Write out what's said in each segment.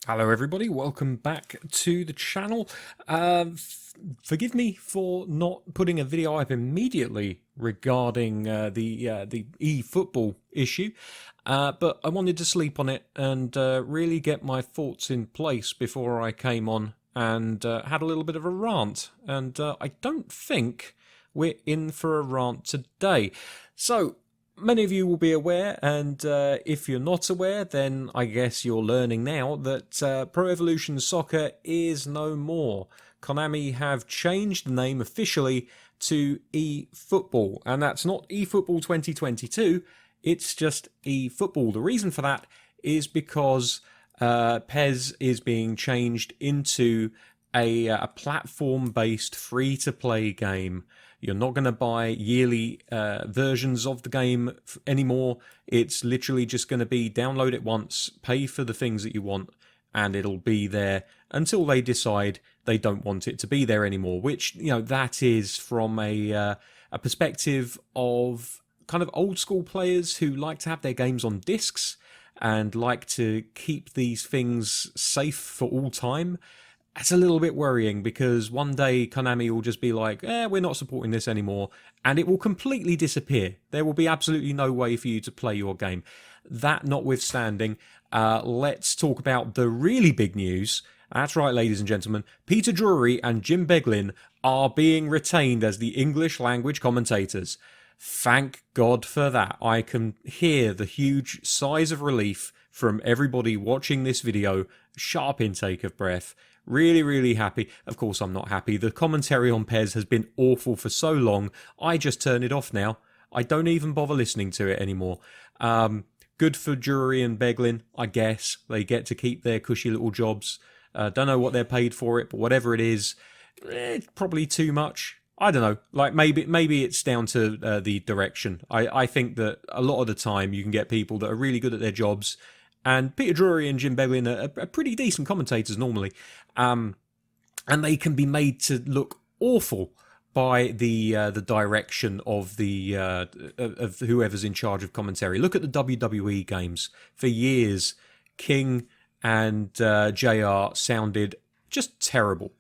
Hello everybody, welcome back to the channel. Forgive me for not putting a video up immediately regarding the eFootball issue, but I wanted to sleep on it and really get my thoughts in place before I came on and had a little bit of a rant, and I don't think we're in for a rant today. So, many of you will be aware, and if you're not aware, then I guess you're learning now that Pro Evolution Soccer is no more. Konami have changed the name officially to eFootball, and that's not eFootball 2022, it's just eFootball. The reason for that is because PES is being changed into a platform-based free-to-play game. You're not going to buy yearly versions of the game anymore. It's literally just going to be download it once, pay for the things that you want, and it'll be there until they decide they don't want it to be there anymore. Which, you know, that is from a perspective of kind of old school players who like to have their games on discs and like to keep these things safe for all time. That's a little bit worrying because one day Konami will just be like, we're not supporting this anymore, and it will completely disappear. There will be absolutely no way for you to play your game. That notwithstanding, let's talk about the really big news. That's right, ladies and gentlemen. Peter Drury and Jim Beglin are being retained as the English language commentators. Thank God for that. I can hear the huge sighs of relief from everybody watching this video. Sharp intake of breath. Really, really happy. Of course, I'm not happy. The commentary on PES has been awful for so long, I just turn it off now. I don't even bother listening to it anymore. Good for Drury and Beglin, I guess. They get to keep their cushy little jobs. Don't know what they're paid for it, but whatever it is, it's probably too much. I don't know. Like maybe it's down to the direction. I think that a lot of the time you can get people that are really good at their jobs. And Peter Drury and Jim Beglin are pretty decent commentators normally. And they can be made to look awful by the direction of of whoever's in charge of commentary. Look at the WWE games. For years, King and JR sounded just terrible.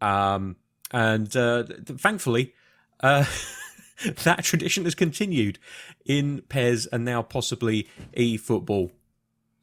And thankfully, that tradition has continued in PES and now possibly eFootball.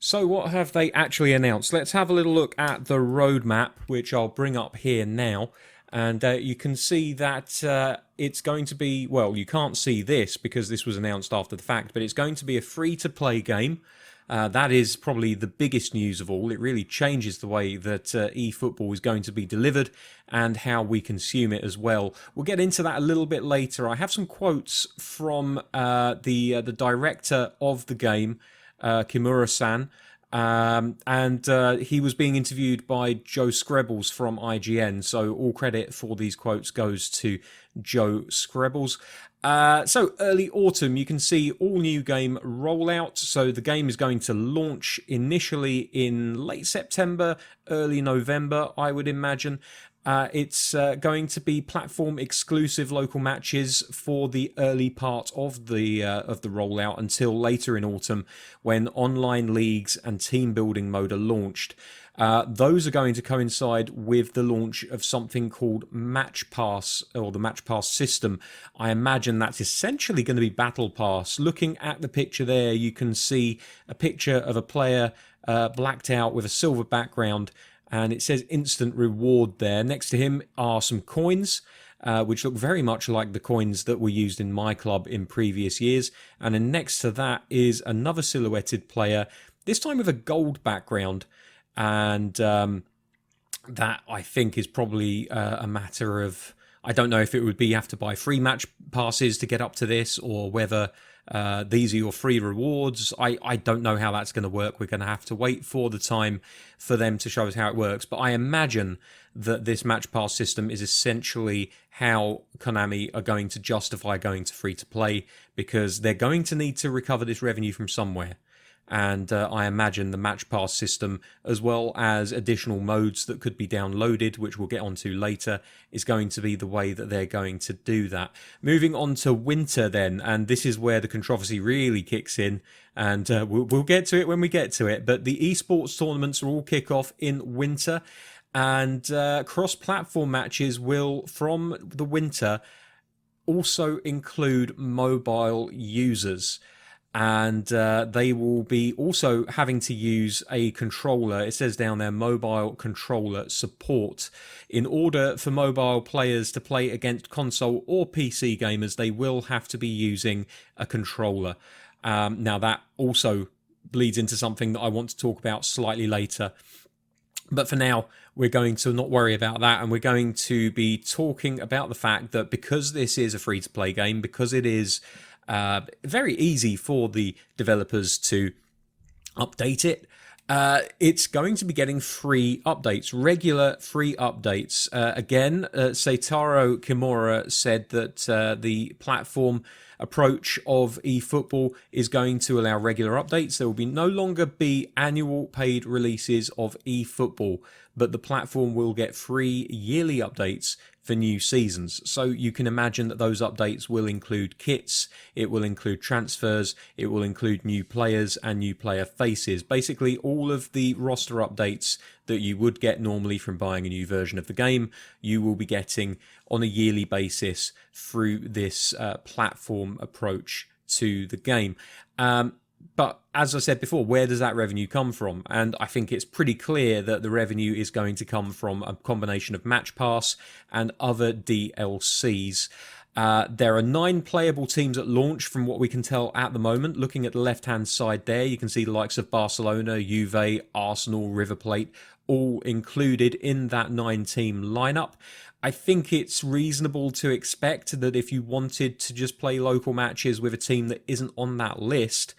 So what have they actually announced? Let's have a little look at the roadmap, which I'll bring up here now. And you can see that it's going to be, well, you can't see this because this was announced after the fact, but it's going to be a free-to-play game. That is probably the biggest news of all. It really changes the way that eFootball is going to be delivered and how we consume it as well. We'll get into that a little bit later. I have some quotes from the director of the game, Kimura-san, and he was being interviewed by Joe Skrebels from IGN, so all credit for these quotes goes to Joe Skrebels. So early autumn, you can see all new game rollout. So the game is going to launch initially in late September, early November, I would imagine. It's going to be platform exclusive local matches for the early part of the rollout until later in autumn when online leagues and team building mode are launched. Those are going to coincide with the launch of something called Match Pass, or the Match Pass system. I imagine that's essentially going to be Battle Pass. Looking at the picture there, you can see a picture of a player blacked out with a silver background, and it says instant reward there. Next to him are some coins, which look very much like the coins that were used in my club in previous years. And then next to that is another silhouetted player, this time with a gold background. And that, I think, is probably a matter of, I don't know if it would be you have to buy free match passes to get up to this, or whether these are your free rewards. I don't know how that's going to work. We're going to have to wait for the time for them to show us how it works. But I imagine that this match pass system is essentially how Konami are going to justify going to free to play, because they're going to need to recover this revenue from somewhere. and I imagine the Match Pass system, as well as additional modes that could be downloaded, which we'll get onto later, is going to be the way that they're going to do that. Moving on to winter then, and this is where the controversy really kicks in, and we'll get to it when we get to it, but the esports tournaments will all kick off in winter, and cross-platform matches will, from the winter, also include mobile users, and they will be also having to use a controller. It says down there, mobile controller support. In order for mobile players to play against console or PC gamers, they will have to be using a controller. Now that also bleeds into something that I want to talk about slightly later. But for now, we're going to not worry about that, and we're going to be talking about the fact that because this is a free-to-play game, because it is very easy for the developers to update it, it's going to be getting free updates, regular free updates. Again, Seitaro Kimura said that the platform approach of eFootball is going to allow regular updates. There will no longer be annual paid releases of eFootball, but the platform will get free yearly updates for new seasons. So you can imagine that those updates will include kits, it will include transfers, it will include new players and new player faces. Basically all of the roster updates that you would get normally from buying a new version of the game, you will be getting on a yearly basis through this platform approach to the game. But as I said before, where does that revenue come from? And I think it's pretty clear that the revenue is going to come from a combination of Match Pass and other DLCs. There are 9 playable teams at launch from what we can tell at the moment. Looking at the left-hand side there, you can see the likes of Barcelona, Juve, Arsenal, River Plate, all included in that 9-team lineup. I think it's reasonable to expect that if you wanted to just play local matches with a team that isn't on that list,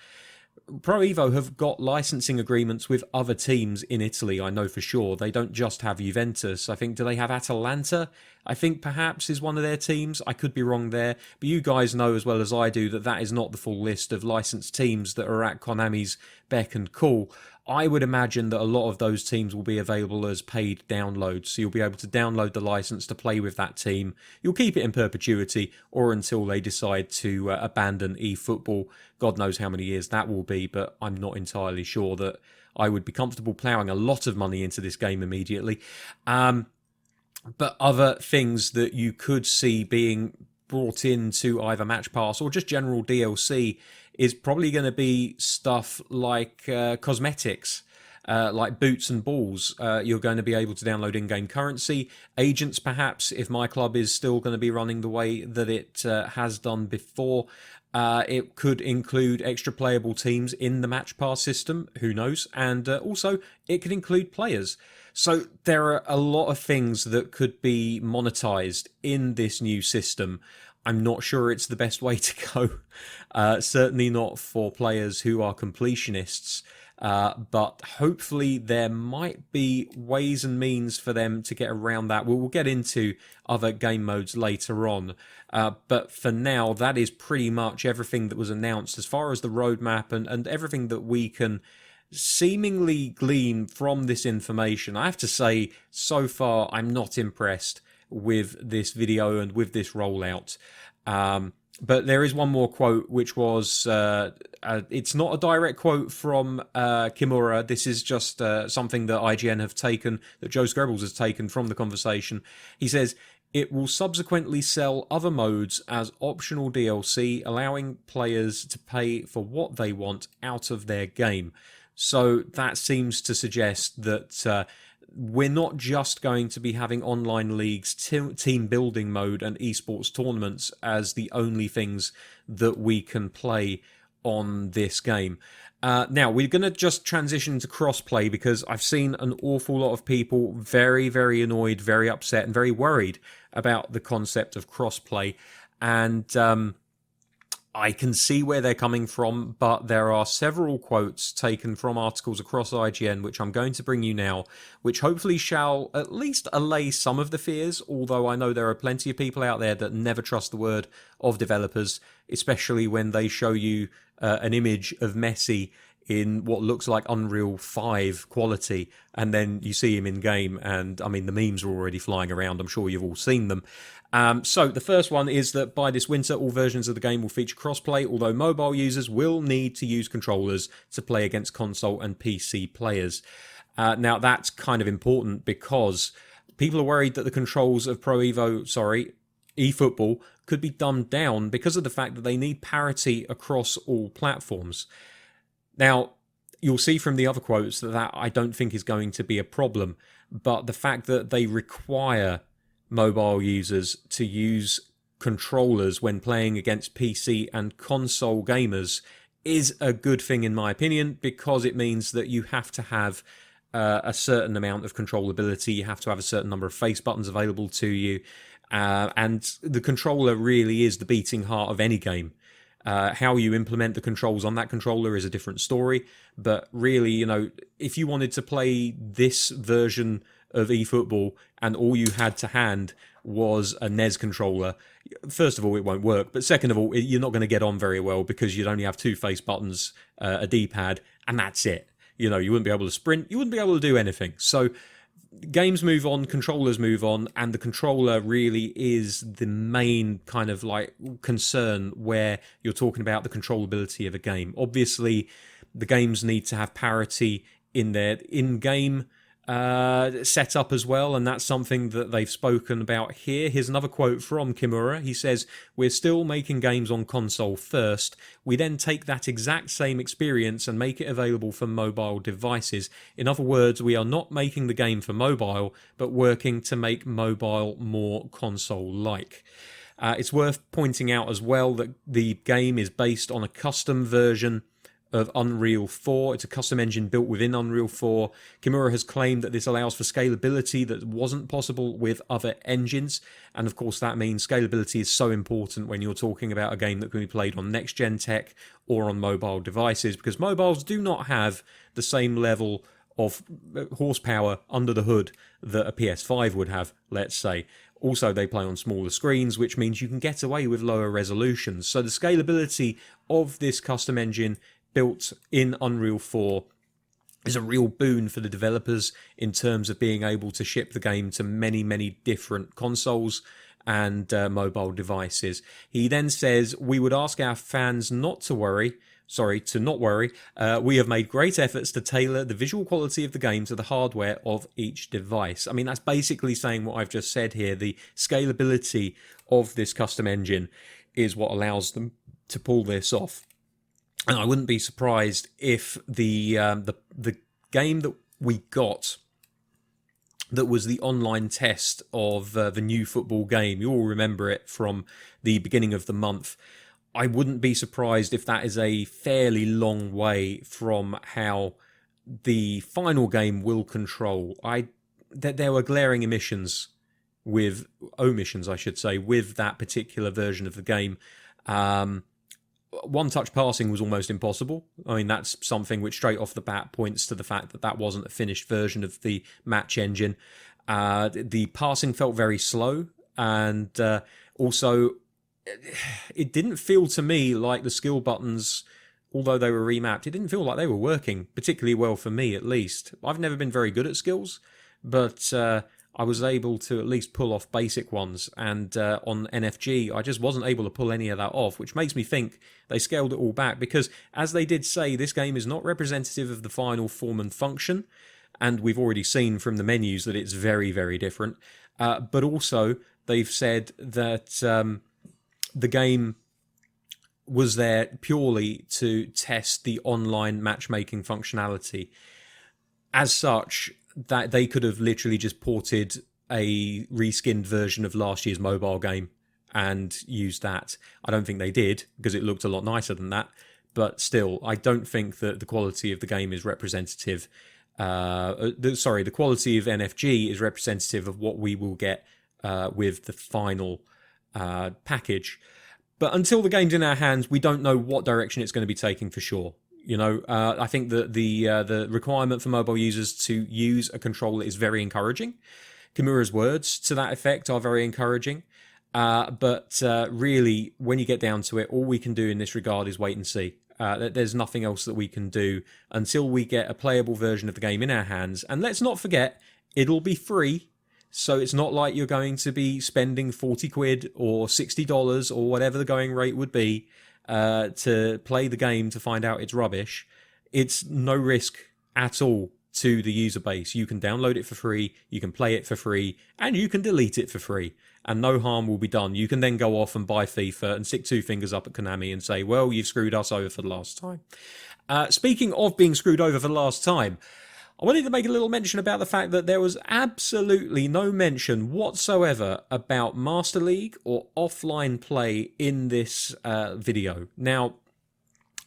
Pro Evo have got licensing agreements with other teams in Italy, I know for sure. They don't just have Juventus. I think, do they have Atalanta? I think perhaps is one of their teams. I could be wrong there. But you guys know as well as I do that that is not the full list of licensed teams that are at Konami's beck and call. I would imagine that a lot of those teams will be available as paid downloads. So you'll be able to download the license to play with that team. You'll keep it in perpetuity or until they decide to abandon eFootball. God knows how many years that will be, but I'm not entirely sure that I would be comfortable ploughing a lot of money into this game immediately. But other things that you could see being brought into either Match Pass or just general DLC is probably going to be stuff like cosmetics, like boots and balls. You're going to be able to download in-game currency. Agents, perhaps, if my club is still going to be running the way that it has done before. It could include extra playable teams in the Match Pass system, who knows, and also it could include players. So there are a lot of things that could be monetized in this new system. I'm not sure it's the best way to go, certainly not for players who are completionists, but hopefully there might be ways and means for them to get around that. We'll get into other game modes later on, but for now that is pretty much everything that was announced as far as the roadmap and everything that we can seemingly glean from this information. I have to say, so far I'm not impressed with this video and with this rollout. But there is one more quote, which was, it's not a direct quote from Kimura. This is just something that IGN have taken, that Joe Screbbles has taken from the conversation. He says, it will subsequently sell other modes as optional DLC, allowing players to pay for what they want out of their game. So that seems to suggest that we're not just going to be having online leagues, team building mode and esports tournaments as the only things that we can play on this game. Now, we're going to just transition to crossplay because I've seen an awful lot of people very, very annoyed, very upset and very worried about the concept of crossplay. And I can see where they're coming from, but there are several quotes taken from articles across IGN, which I'm going to bring you now, which hopefully shall at least allay some of the fears, although I know there are plenty of people out there that never trust the word of developers, especially when they show you an image of Messi in what looks like Unreal 5 quality, and then you see him in game, and I mean the memes are already flying around. I'm sure you've all seen them. So the first one is that by this winter, all versions of the game will feature crossplay, although mobile users will need to use controllers to play against console and PC players. Now that's kind of important because people are worried that the controls of eFootball could be dumbed down because of the fact that they need parity across all platforms. Now, you'll see from the other quotes that I don't think is going to be a problem, but the fact that they require mobile users to use controllers when playing against PC and console gamers is a good thing in my opinion, because it means that you have to have a certain amount of controllability, you have to have a certain number of face buttons available to you, and the controller really is the beating heart of any game. How you implement the controls on that controller is a different story, but really, you know, if you wanted to play this version of eFootball and all you had to hand was a NES controller, first of all, it won't work, but second of all, you're not going to get on very well because you'd only have two face buttons, a D-pad, and that's it. You know, you wouldn't be able to sprint, you wouldn't be able to do anything. So games move on, controllers move on, and the controller really is the main kind of like concern where you're talking about the controllability of a game. Obviously, the games need to have parity in their in-game setup as well, and that's something that they've spoken about here. Here's another quote from Kimura. He says, "We're still making games on console first. We then take that exact same experience and make it available for mobile devices. In other words, we are not making the game for mobile, but working to make mobile more console-like." It's worth pointing out as well that the game is based on a custom version of Unreal 4. It's a custom engine built within Unreal 4. Kimura has claimed that this allows for scalability that wasn't possible with other engines. And of course, that means scalability is so important when you're talking about a game that can be played on next-gen tech or on mobile devices, because mobiles do not have the same level of horsepower under the hood that a PS5 would have, let's say. Also, they play on smaller screens, which means you can get away with lower resolutions. So the scalability of this custom engine built in Unreal 4 is a real boon for the developers in terms of being able to ship the game to many, many different consoles and mobile devices. He then says, "We would ask our fans not to worry. We have made great efforts to tailor the visual quality of the game to the hardware of each device." I mean, that's basically saying what I've just said here. The scalability of this custom engine is what allows them to pull this off. And I wouldn't be surprised if the game that we got, that was the online test of the new football game, you all remember it from the beginning of the month. I wouldn't be surprised if that is a fairly long way from how the final game will control. There were glaring omissions, with that particular version of the game. One-touch passing was almost impossible. I mean, that's something which straight off the bat points to the fact that that wasn't a finished version of the match engine. The passing felt very slow, and also it didn't feel to me like the skill buttons, although they were remapped, it didn't feel like they were working particularly well for me, at least. I've never been very good at skills, but I was able to at least pull off basic ones, and on NFG I just wasn't able to pull any of that off, which makes me think they scaled it all back, because as they did say, this game is not representative of the final form and function, and we've already seen from the menus that it's very, very different. But also they've said that the game was there purely to test the online matchmaking functionality. As such, that they could have literally just ported a reskinned version of last year's mobile game and used that. I don't think they did, because it looked a lot nicer than that. But still, I don't think that the quality of the game is representative. The quality of NFG is representative of what we will get with the final package. But until the game's in our hands, we don't know what direction it's going to be taking for sure. You know, I think that the requirement for mobile users to use a controller is very encouraging. Kimura's words to that effect are very encouraging. But really, when you get down to it, all we can do in this regard is wait and see. There's nothing else that we can do until we get a playable version of the game in our hands. And let's not forget, it'll be free. So it's not like you're going to be spending 40 quid or $60 or whatever the going rate would be to play the game to find out it's rubbish. It's no risk at all to the user base. You can download it for free, you can play it for free, and you can delete it for free. And no harm will be done. You can then go off and buy FIFA and stick two fingers up at Konami and say, well, you've screwed us over for the last time. Speaking of being screwed over for the last time, I wanted to make a little mention about the fact that there was absolutely no mention whatsoever about Master League or offline play in this video. Now,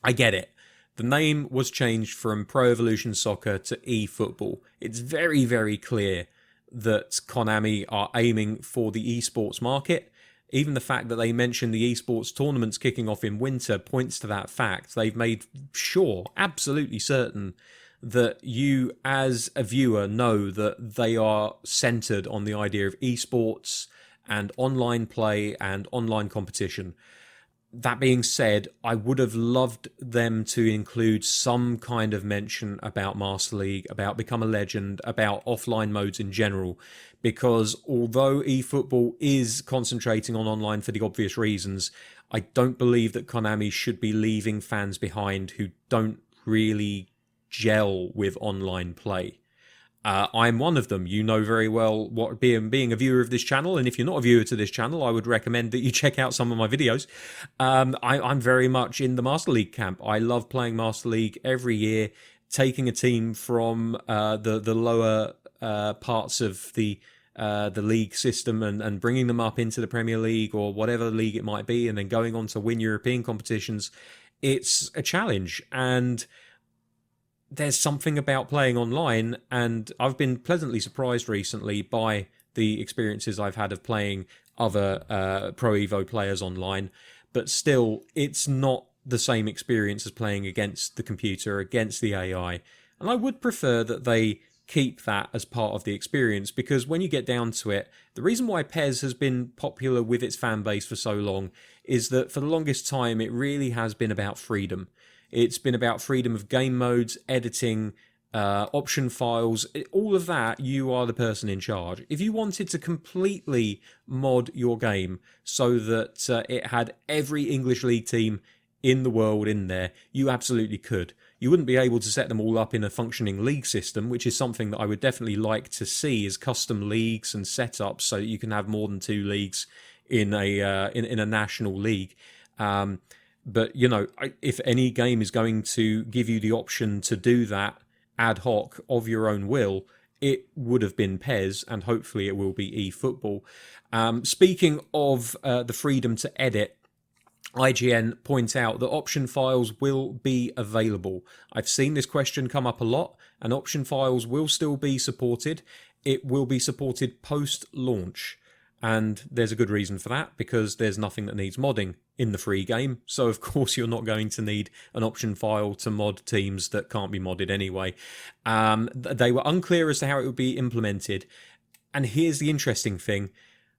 I get it. The name was changed from Pro Evolution Soccer to eFootball. It's very, very clear that Konami are aiming for the esports market. Even the fact that they mention the esports tournaments kicking off in winter points to that fact. They've made sure, absolutely certain, that you as a viewer know that they are centered on the idea of esports and online play and online competition. That being said, I would have loved them to include some kind of mention about Master League, about Become a Legend, about offline modes in general, because although eFootball is concentrating on online for the obvious reasons, I don't believe that Konami should be leaving fans behind who don't really gel with online play. I'm one of them. You know very well what being a viewer of this channel, and if you're not a viewer to this channel, I would recommend that you check out some of my videos. I'm very much in the Master League camp. I love playing Master League every year, taking a team from the lower parts of the league system and bringing them up into the Premier League or whatever league it might be, and then going on to win European competitions. It's a challenge, and there's something about playing online, and I've been pleasantly surprised recently by the experiences I've had of playing other Pro Evo players online, but still, it's not the same experience as playing against the computer, against the AI, and I would prefer that they keep that as part of the experience, because when you get down to it, the reason why PES has been popular with its fan base for so long is that for the longest time it really has been about freedom. It's been about freedom of game modes, editing, option files, all of that. You are the person in charge. If you wanted to completely mod your game so that it had every English League team in the world in there, you absolutely could. You wouldn't be able to set them all up in a functioning league system, which is something that I would definitely like to see, is custom leagues and setups so that you can have more than 2 leagues in a national league. But, you know, if any game is going to give you the option to do that ad hoc of your own will, it would have been PES, and hopefully it will be eFootball. Speaking of the freedom to edit, IGN point out that option files will be available. I've seen this question come up a lot, and option files will still be supported. It will be supported post-launch. And there's a good reason for that, because there's nothing that needs modding in the free game. So, of course, you're not going to need an option file to mod teams that can't be modded anyway. They were unclear as to how it would be implemented. And here's the interesting thing.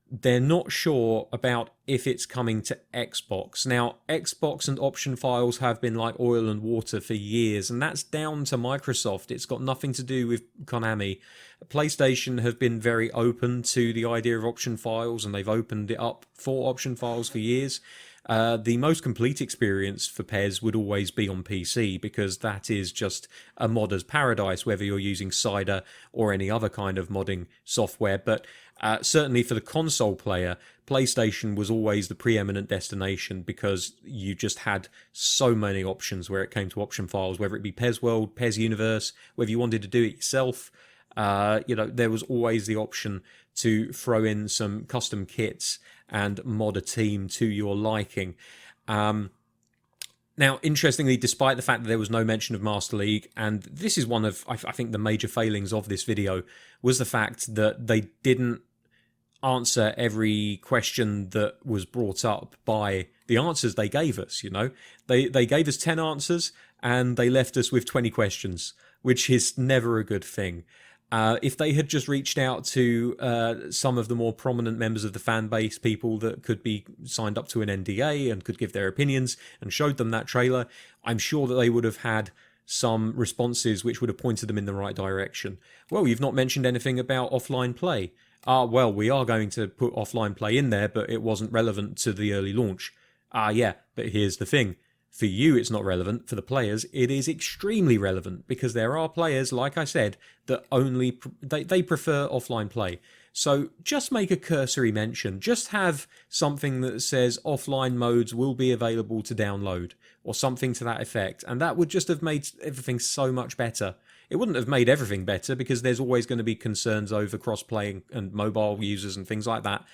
They're not sure about if it's coming to Xbox. Now, Xbox and option files have been like oil and water for years, and that's down to Microsoft. It's got nothing to do with Konami. PlayStation have been very open to the idea of option files, and they've opened it up for option files for years. The most complete experience for PES would always be on PC, because that is just a modder's paradise, whether you're using Cider or any other kind of modding software. But certainly for the console player, PlayStation was always the preeminent destination, because you just had so many options where it came to option files, whether it be PES World, PES Universe, whether you wanted to do it yourself. There was always the option to throw in some custom kits and mod a team to your liking. Now, interestingly, despite the fact that there was no mention of Master League, and this is one of, I think, the major failings of this video, was the fact that they didn't answer every question that was brought up by the answers they gave us. You know, they gave us 10 answers and they left us with 20 questions, which is never a good thing. If they had just reached out to some of the more prominent members of the fan base, people that could be signed up to an NDA and could give their opinions, and showed them that trailer, I'm sure that they would have had some responses which would have pointed them in the right direction. Well, you've not mentioned anything about offline play. Well, we are going to put offline play in there, but it wasn't relevant to the early launch. Yeah, but here's the thing. For you, it's not relevant. For the players, it is extremely relevant, because there are players, like I said, that only they prefer offline play. So just make a cursory mention. Just have something that says offline modes will be available to download, or something to that effect. And that would just have made everything so much better. It wouldn't have made everything better, because there's always going to be concerns over cross-playing and mobile users and things like that.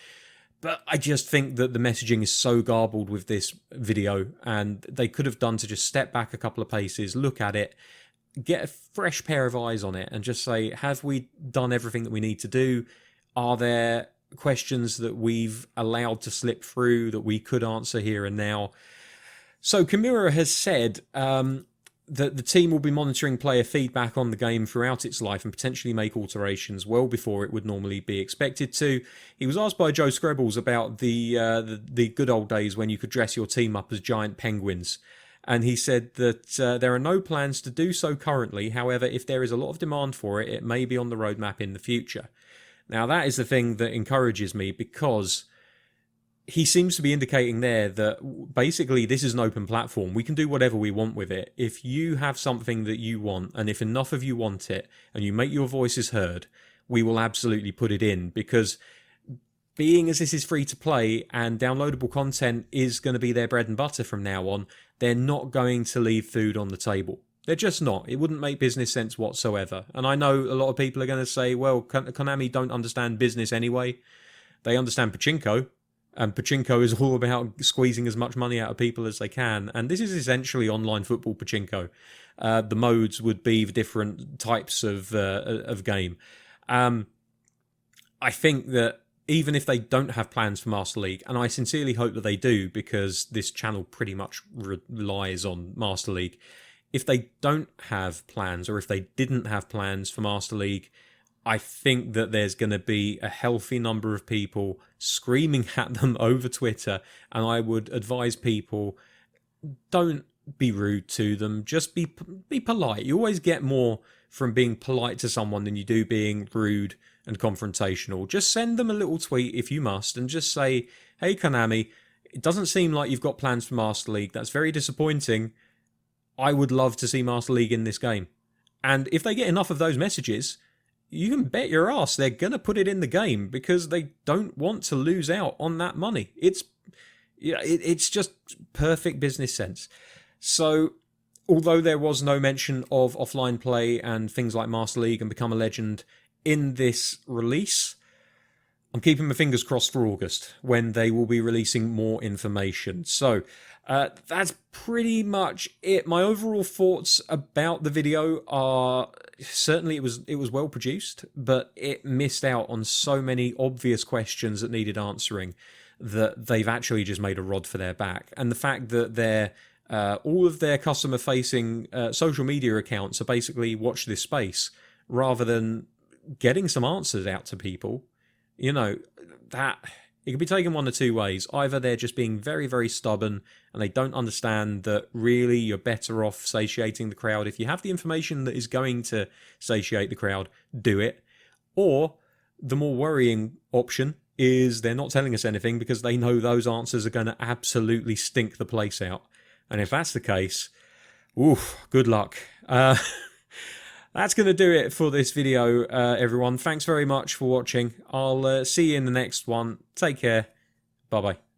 But I just think that the messaging is so garbled with this video, and they could have done to just step back a couple of paces, look at it, get a fresh pair of eyes on it, and just say, have we done everything that we need to do? Are there questions that we've allowed to slip through that we could answer here and now? So Kimura has said that the team will be monitoring player feedback on the game throughout its life and potentially make alterations well before it would normally be expected to. He was asked by Joe Screbbles about the good old days when you could dress your team up as giant penguins. And he said that there are no plans to do so currently. However, if there is a lot of demand for it, it may be on the roadmap in the future. Now, that is the thing that encourages me, because he seems to be indicating there that basically this is an open platform. We can do whatever we want with it. If you have something that you want, and if enough of you want it, and you make your voices heard, we will absolutely put it in, because being as this is free to play and downloadable content is going to be their bread and butter from now on, they're not going to leave food on the table. They're just not. It wouldn't make business sense whatsoever. And I know a lot of people are going to say, well, Konami don't understand business anyway. They understand pachinko. And pachinko is all about squeezing as much money out of people as they can. And this is essentially online football pachinko. The modes would be the different types of game. I think that even if they don't have plans for Master League, and I sincerely hope that they do, because this channel pretty much relies on Master League. If they don't have plans, or if they didn't have plans for Master League, I think that there's going to be a healthy number of people screaming at them over Twitter, and I would advise people, don't be rude to them, just be polite. You always get more from being polite to someone than you do being rude and confrontational. Just send them a little tweet if you must, and just say, hey Konami, it doesn't seem like you've got plans for Master League. That's very disappointing. I would love to see Master League in this game. And if they get enough of those messages, you can bet your ass they're going to put it in the game, because they don't want to lose out on that money. It's just perfect business sense. So, although there was no mention of offline play and things like Master League and Become a Legend in this release, I'm keeping my fingers crossed for August, when they will be releasing more information. So, that's pretty much it. My overall thoughts about the video are, certainly it was well produced, but it missed out on so many obvious questions that needed answering, that they've actually just made a rod for their back. And the fact that all of their customer facing social media accounts are basically watch this space, rather than getting some answers out to people, that it can be taken one of two ways. Either they're just being very, very stubborn, and they don't understand that really you're better off satiating the crowd. If you have the information that is going to satiate the crowd, do it. Or the more worrying option is they're not telling us anything because they know those answers are going to absolutely stink the place out. And if that's the case, oof, good luck. That's going to do it for this video, everyone. Thanks very much for watching. I'll see you in the next one. Take care. Bye-bye.